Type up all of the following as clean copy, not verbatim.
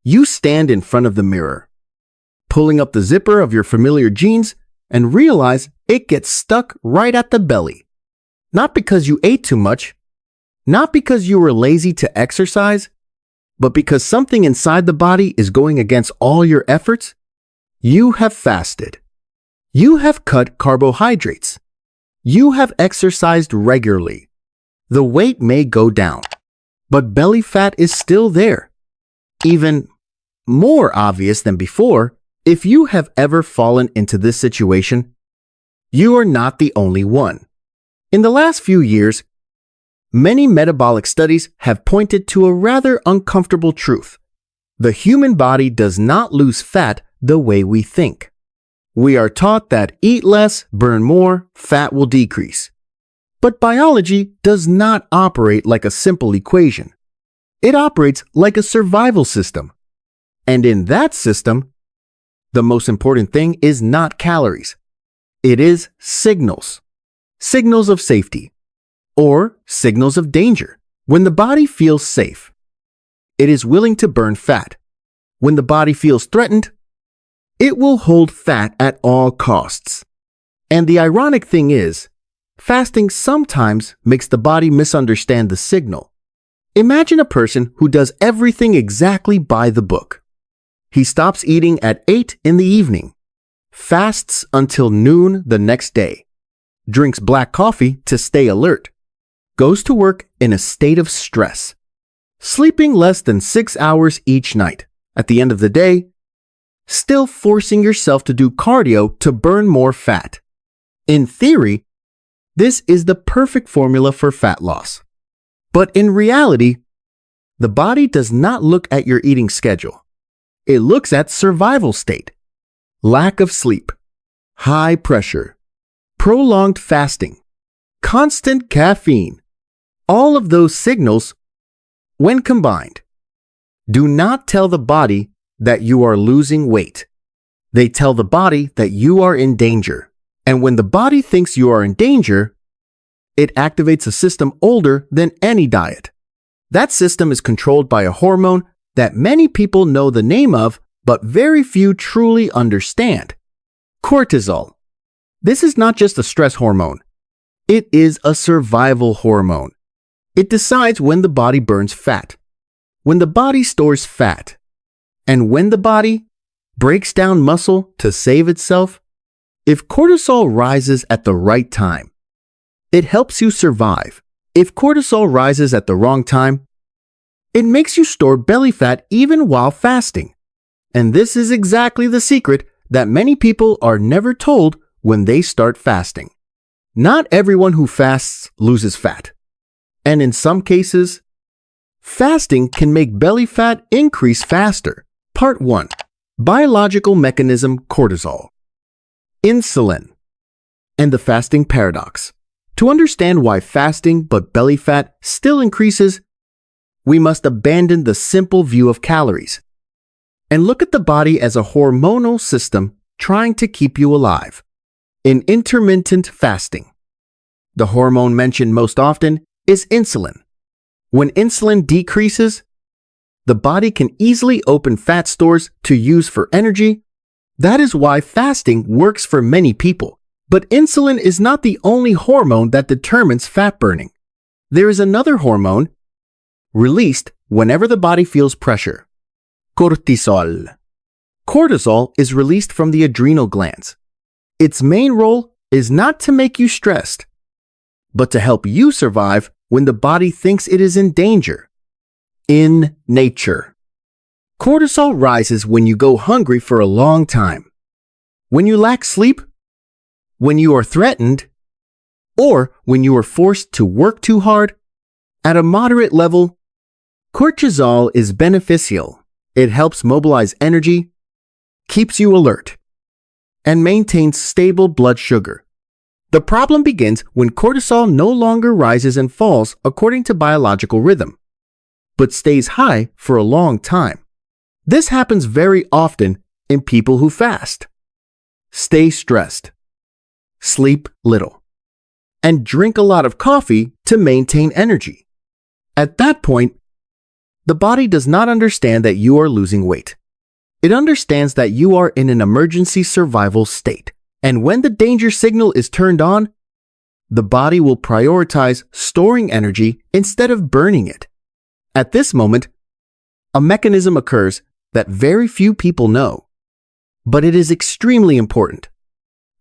You stand in front of the mirror, pulling up the zipper of your familiar jeans, and realize it gets stuck right at the belly. Not because you ate too much, not because you were lazy to exercise, but because something inside the body is going against all your efforts. You have fasted. You have cut carbohydrates. You have exercised regularly. The weight may go down, but belly fat is still there. Even more obvious than before, if you have ever fallen into this situation, you are not the only one. In the last few years, many metabolic studies have pointed to a rather uncomfortable truth. The human body does not lose fat the way we think. We are taught that eat less, burn more, fat will decrease. But biology does not operate like a simple equation. It operates like a survival system. And in that system, the most important thing is not calories. It is signals. Signals of safety, or signals of danger. When the body feels safe, it is willing to burn fat. When the body feels threatened, it will hold fat at all costs. And the ironic thing is, fasting sometimes makes the body misunderstand the signal. Imagine a person who does everything exactly by the book. He stops eating at 8 in the evening, fasts until noon the next day, drinks black coffee to stay alert, goes to work in a state of stress, sleeping less than 6 hours each night. At the end of the day, still forcing yourself to do cardio to burn more fat. In theory, this is the perfect formula for fat loss. But in reality, the body does not look at your eating schedule. It looks at survival state, lack of sleep, high pressure, prolonged fasting, constant caffeine. All of those signals, when combined, do not tell the body that you are losing weight. They tell the body that you are in danger. And when the body thinks you are in danger, it activates a system older than any diet. That system is controlled by a hormone that many people know the name of, but very few truly understand. Cortisol. This is not just a stress hormone. It is a survival hormone. It decides when the body burns fat, when the body stores fat, and when the body breaks down muscle to save itself. If cortisol rises at the right time, it helps you survive. If cortisol rises at the wrong time, it makes you store belly fat even while fasting. And this is exactly the secret that many people are never told when they start fasting. Not everyone who fasts loses fat. And in some cases, fasting can make belly fat increase faster. Part 1. Biological mechanism cortisol. Insulin and the fasting paradox. To understand why fasting but belly fat still increases, we must abandon the simple view of calories and look at the body as a hormonal system trying to keep you alive. In intermittent fasting, the hormone mentioned most often is insulin. When insulin decreases, the body can easily open fat stores to use for energy. That is why fasting works for many people. But insulin is not the only hormone that determines fat burning. There is another hormone released whenever the body feels pressure: cortisol. Cortisol is released from the adrenal glands. Its main role is not to make you stressed, but to help you survive when the body thinks it is in danger. In nature, cortisol rises when you go hungry for a long time, when you lack sleep, when you are threatened, or when you are forced to work too hard. At a moderate level, cortisol is beneficial. It helps mobilize energy, keeps you alert, and maintains stable blood sugar. The problem begins when cortisol no longer rises and falls according to biological rhythm, but stays high for a long time. This happens very often in people who fast, stay stressed, sleep little, and drink a lot of coffee to maintain energy. At that point, The body does not understand that you are losing weight. It understands that you are in an emergency survival state. And when the danger signal is turned on, the body will prioritize storing energy instead of burning it. At this moment, a mechanism occurs that very few people know, but it is extremely important.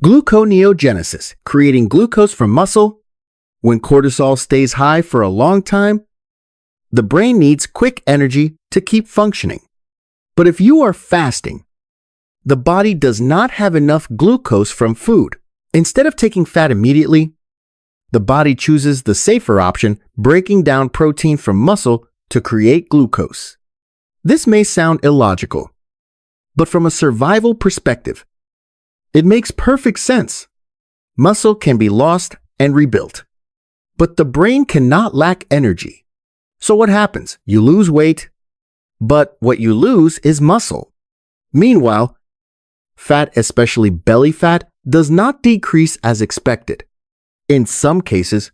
Gluconeogenesis, creating glucose from muscle. When cortisol stays high for a long time, the brain needs quick energy to keep functioning. But if you are fasting, the body does not have enough glucose from food. Instead of taking fat immediately, the body chooses the safer option, breaking down protein from muscle to create glucose. This may sound illogical, but from a survival perspective, it makes perfect sense. Muscle can be lost and rebuilt, but the brain cannot lack energy. So what happens? You lose weight, but what you lose is muscle. Meanwhile, fat, especially belly fat, does not decrease as expected. In some cases,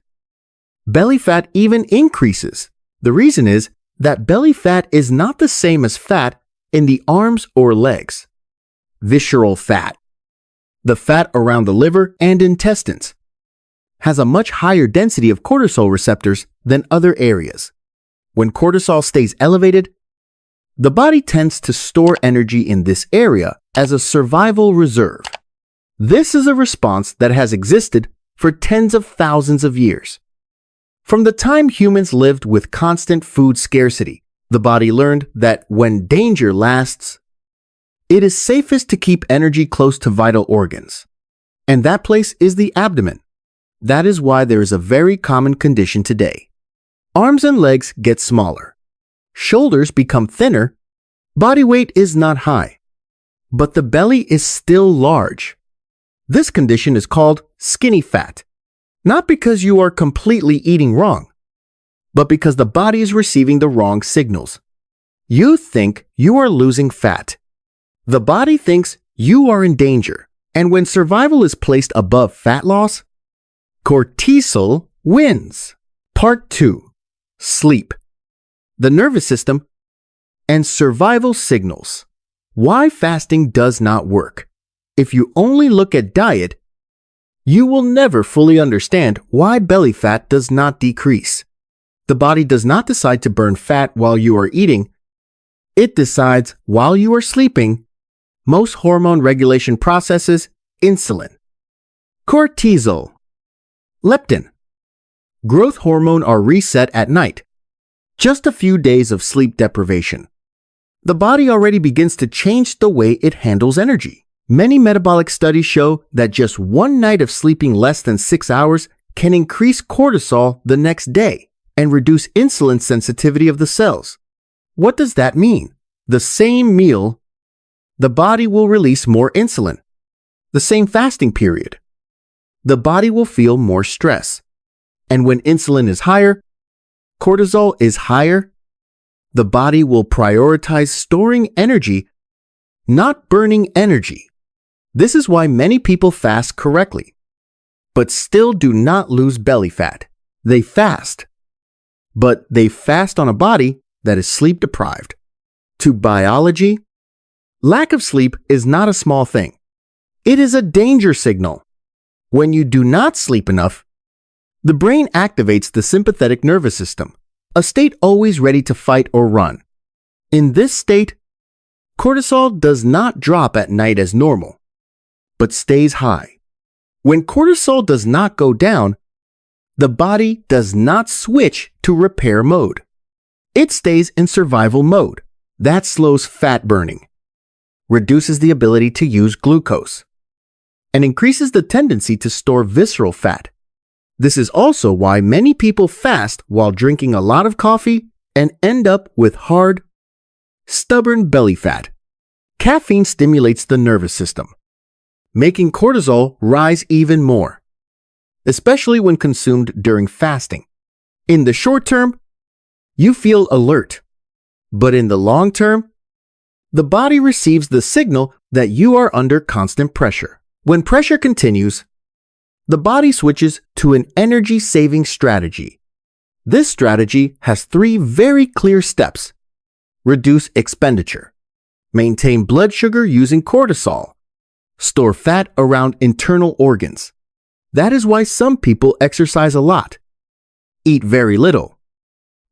belly fat even increases. The reason is that belly fat is not the same as fat in the arms or legs. Visceral fat, the fat around the liver and intestines, has a much higher density of cortisol receptors than other areas. When cortisol stays elevated, the body tends to store energy in this area as a survival reserve. This is a response that has existed for tens of thousands of years. From the time humans lived with constant food scarcity, the body learned that when danger lasts, it is safest to keep energy close to vital organs. And that place is the abdomen. That is why there is a very common condition today. Arms and legs get smaller. Shoulders become thinner. Body weight is not high, but the belly is still large. This condition is called skinny fat, not because you are completely eating wrong, but because the body is receiving the wrong signals. You think you are losing fat. The body thinks you are in danger, and when survival is placed above fat loss, cortisol wins. Part 2. Sleep, the nervous system, and survival signals. Why fasting does not work. If you only look at diet, you will never fully understand why belly fat does not decrease. The body does not decide to burn fat while you are eating. It decides while you are sleeping. Most hormone regulation processes, insulin, cortisol, leptin, growth hormone are reset at night. Just a few days of sleep deprivation. The body already begins to change the way it handles energy. Many metabolic studies show that just one night of sleeping less than 6 hours can increase cortisol the next day and reduce insulin sensitivity of the cells. What does that mean? The same meal, the body will release more insulin. The same fasting period, the body will feel more stress. And when insulin is higher, cortisol is higher, the body will prioritize storing energy, not burning energy. This is why many people fast correctly, but still do not lose belly fat. They fast, but they fast on a body that is sleep deprived. To biology, lack of sleep is not a small thing. It is a danger signal. When you do not sleep enough, the brain activates the sympathetic nervous system, a state always ready to fight or run. In this state, cortisol does not drop at night as normal, but stays high. When cortisol does not go down, the body does not switch to repair mode. It stays in survival mode. That slows fat burning, reduces the ability to use glucose, and increases the tendency to store visceral fat. This is also why many people fast while drinking a lot of coffee and end up with hard, stubborn belly fat. Caffeine stimulates the nervous system, making cortisol rise even more, especially when consumed during fasting. In the short term, you feel alert, but in the long term, the body receives the signal that you are under constant pressure. When pressure continues, the body switches to an energy-saving strategy. This strategy has 3 very clear steps reduce expenditure. Maintain blood sugar using cortisol. Store fat around internal organs. That is why some people exercise a lot, eat very little,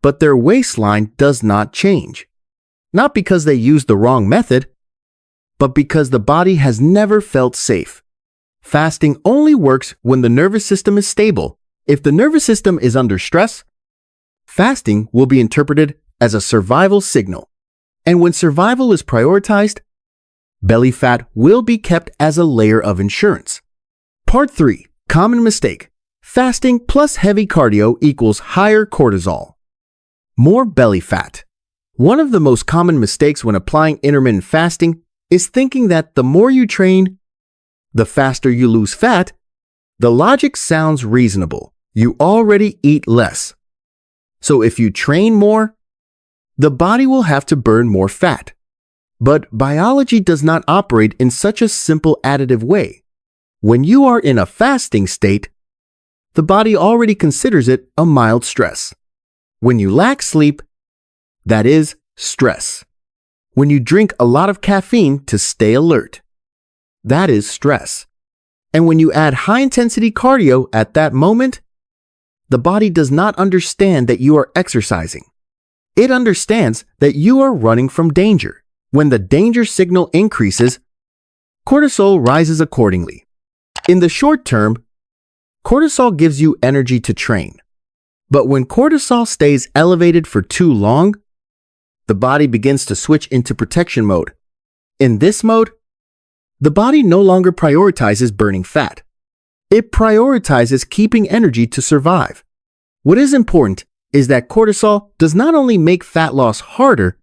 but their waistline does not change. Not because they use the wrong method, but because the body has never felt safe. Fasting only works when the nervous system is stable. If the nervous system is under stress, fasting will be interpreted as a survival signal. And when survival is prioritized, belly fat will be kept as a layer of insurance. Part 3. Common mistake. Fasting plus heavy cardio equals higher cortisol. More belly fat. One of the most common mistakes when applying intermittent fasting is thinking that the more you train, the faster you lose fat. The logic sounds reasonable. You already eat less. So if you train more, the body will have to burn more fat. But biology does not operate in such a simple additive way. When you are in a fasting state, the body already considers it a mild stress. When you lack sleep, that is stress. When you drink a lot of caffeine to stay alert, that is stress. And when you add high-intensity cardio at that moment, the body does not understand that you are exercising. It understands that you are running from danger. When the danger signal increases, cortisol rises accordingly. In the short term, cortisol gives you energy to train. But when cortisol stays elevated for too long, the body begins to switch into protection mode. In this mode, the body no longer prioritizes burning fat. It prioritizes keeping energy to survive. What is important is that cortisol does not only make fat loss harder,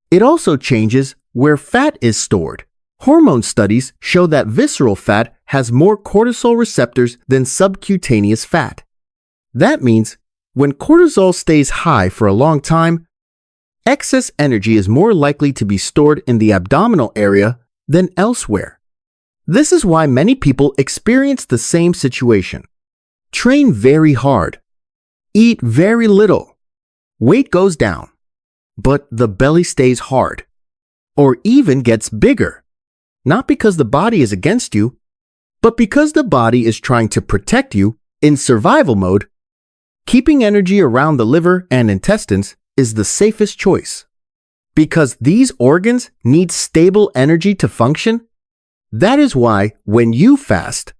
it also changes where fat is stored. Hormone studies show that visceral fat has more cortisol receptors than subcutaneous fat. That means when cortisol stays high for a long time, excess energy is more likely to be stored in the abdominal area than elsewhere. This is why many people experience the same situation. Train very hard. Eat very little. Weight goes down, but the belly stays hard, or even gets bigger. Not because the body is against you, but because the body is trying to protect you in survival mode. Keeping energy around the liver and intestines is the safest choice. Because these organs need stable energy to function, that is why when you fast,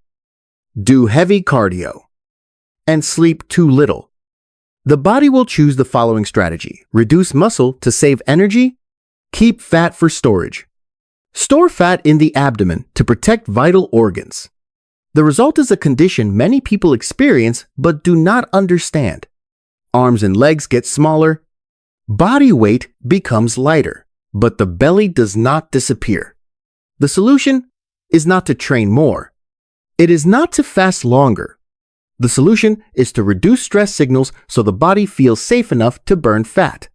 do heavy cardio, and sleep too little, the body will choose the following strategy: reduce muscle to save energy, keep fat for storage. Store fat in the abdomen to protect vital organs. The result is a condition many people experience but do not understand. Arms and legs get smaller, body weight becomes lighter, but the belly does not disappear. The solution is not to train more. It is not to fast longer. The solution is to reduce stress signals so the body feels safe enough to burn fat.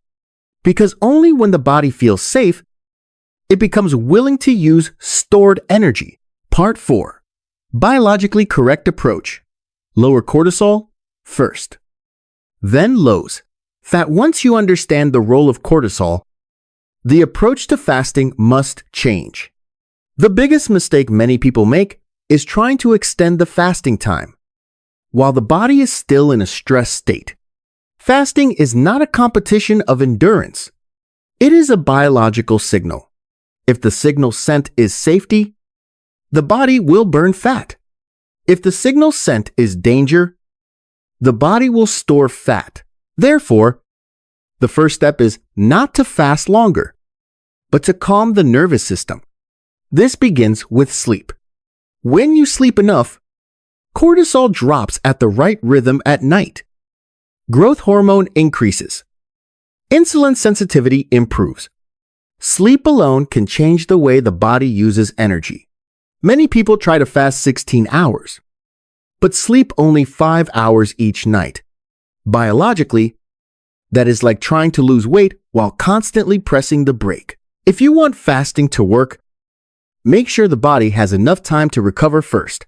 Because only when the body feels safe, it becomes willing to use stored energy. Part 4. Biologically correct approach. Lower cortisol first, then lows. That once you understand the role of cortisol, the approach to fasting must change. The biggest mistake many people make is trying to extend the fasting time while the body is still in a stress state. Fasting is not a competition of endurance. It is a biological signal. If the signal sent is safety, the body will burn fat. If the signal sent is danger, the body will store fat. Therefore, the first step is not to fast longer, but to calm the nervous system. This begins with sleep. When you sleep enough, cortisol drops at the right rhythm at night. Growth hormone increases. Insulin sensitivity improves. Sleep alone can change the way the body uses energy. Many people try to fast 16 hours, but sleep only 5 hours each night. Biologically, that is like trying to lose weight while constantly pressing the brake. If you want fasting to work, make sure the body has enough time to recover first.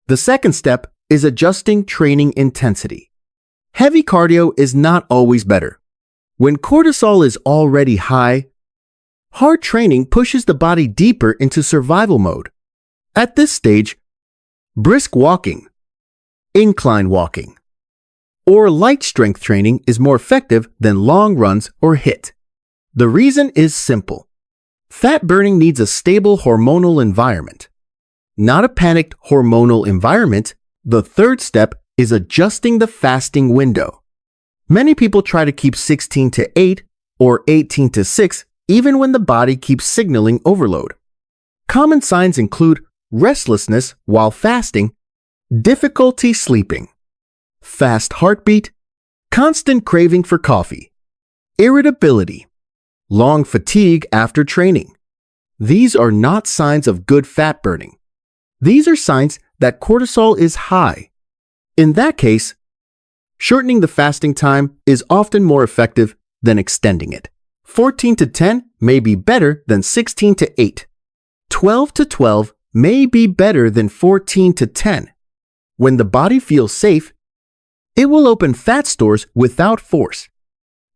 The second step is adjusting training intensity. Heavy cardio is not always better. When cortisol is already high, hard training pushes the body deeper into survival mode. At this stage, brisk walking, incline walking, or light strength training is more effective than long runs or HIIT. The reason is simple. Fat burning needs a stable hormonal environment. Not a panicked hormonal environment. The third step is adjusting the fasting window. Many people try to keep 16 to 8 or 18 to 6 even when the body keeps signaling overload. Common signs include restlessness while fasting, difficulty sleeping, fast heartbeat, constant craving for coffee, irritability, long fatigue after training. These are not signs of good fat burning. These are signs that cortisol is high. In that case, shortening the fasting time is often more effective than extending it. 14 to 10 may be better than 16 to 8. 12 to 12 may be better than 14 to 10. When the body feels safe, it will open fat stores without force.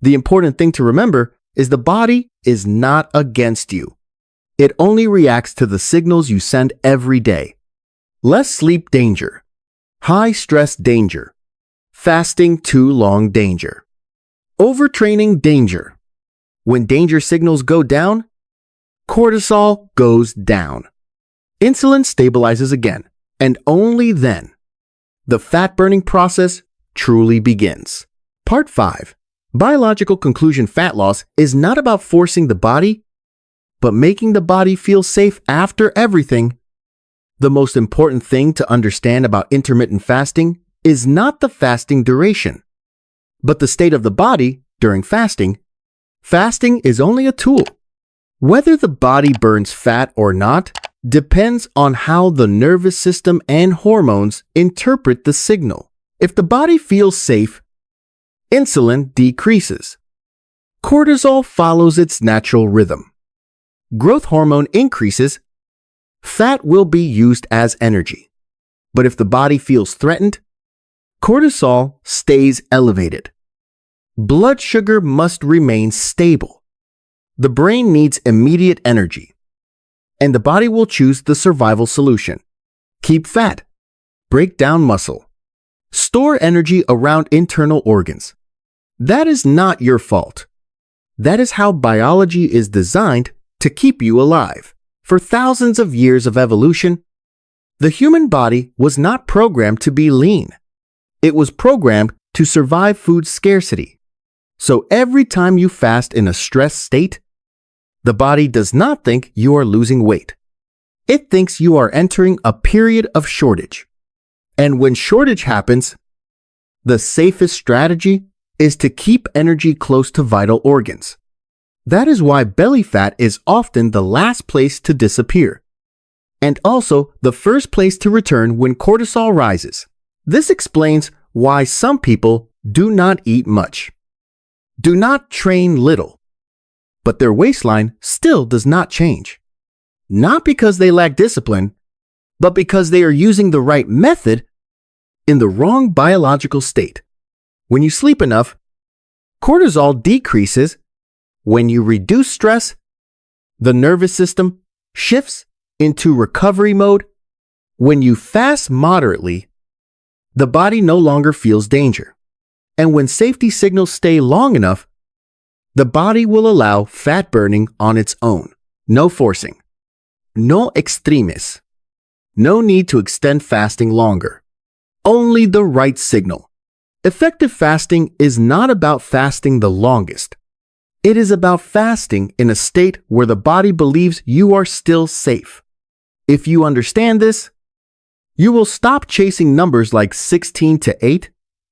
The important thing to remember is the body is not against you. It only reacts to the signals you send every day. Less sleep danger, high stress danger, fasting too long danger, overtraining danger. When danger signals go down, cortisol goes down. Insulin stabilizes again, and only then, the fat-burning process truly begins. Part 5. Biological conclusion: fat loss is not about forcing the body, but making the body feel safe after everything. The most important thing to understand about intermittent fasting is not the fasting duration, but the state of the body during fasting. Fasting is only a tool. Whether the body burns fat or not depends on how the nervous system and hormones interpret the signal. If the body feels safe, insulin decreases. Cortisol follows its natural rhythm. Growth hormone increases. Fat will be used as energy. But if the body feels threatened, cortisol stays elevated. Blood sugar must remain stable. The brain needs immediate energy, and the body will choose the survival solution. Keep fat, break down muscle, store energy around internal organs. That is not your fault. That is how biology is designed to keep you alive. For thousands of years of evolution, the human body was not programmed to be lean. It was programmed to survive food scarcity. So every time you fast in a stressed state, the body does not think you are losing weight. It thinks you are entering a period of shortage. And when shortage happens, the safest strategy is to keep energy close to vital organs. That is why belly fat is often the last place to disappear, and also the first place to return when cortisol rises. This explains why some people do not eat much, do not train little, but their waistline still does not change. Not because they lack discipline, but because they are using the right method in the wrong biological state. When you sleep enough, cortisol decreases. When you reduce stress, the nervous system shifts into recovery mode. When you fast moderately, the body no longer feels danger. And when safety signals stay long enough, the body will allow fat burning on its own. No forcing. No extremes. No need to extend fasting longer. Only the right signal. Effective fasting is not about fasting the longest. It is about fasting in a state where the body believes you are still safe. If you understand this, you will stop chasing numbers like 16 to 8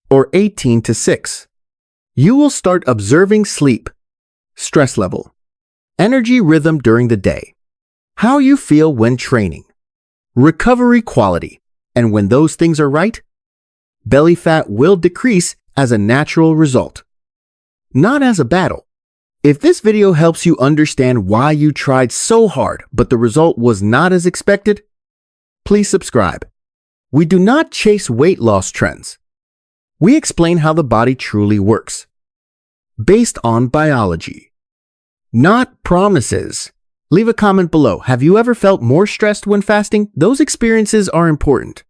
or 18 to 6. You will start observing sleep, stress level, energy rhythm during the day, how you feel when training, recovery quality, and when those things are right, belly fat will decrease as a natural result, not as a battle. If this video helps you understand why you tried so hard but the result was not as expected, please subscribe. We do not chase weight loss trends. We explain how the body truly works. based on biology, not promises. Leave a comment below. Have you ever felt more stressed when fasting? Those experiences are important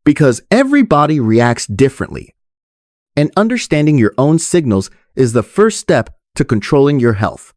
because every body reacts differently, and understanding your own signals is the first step to controlling your health.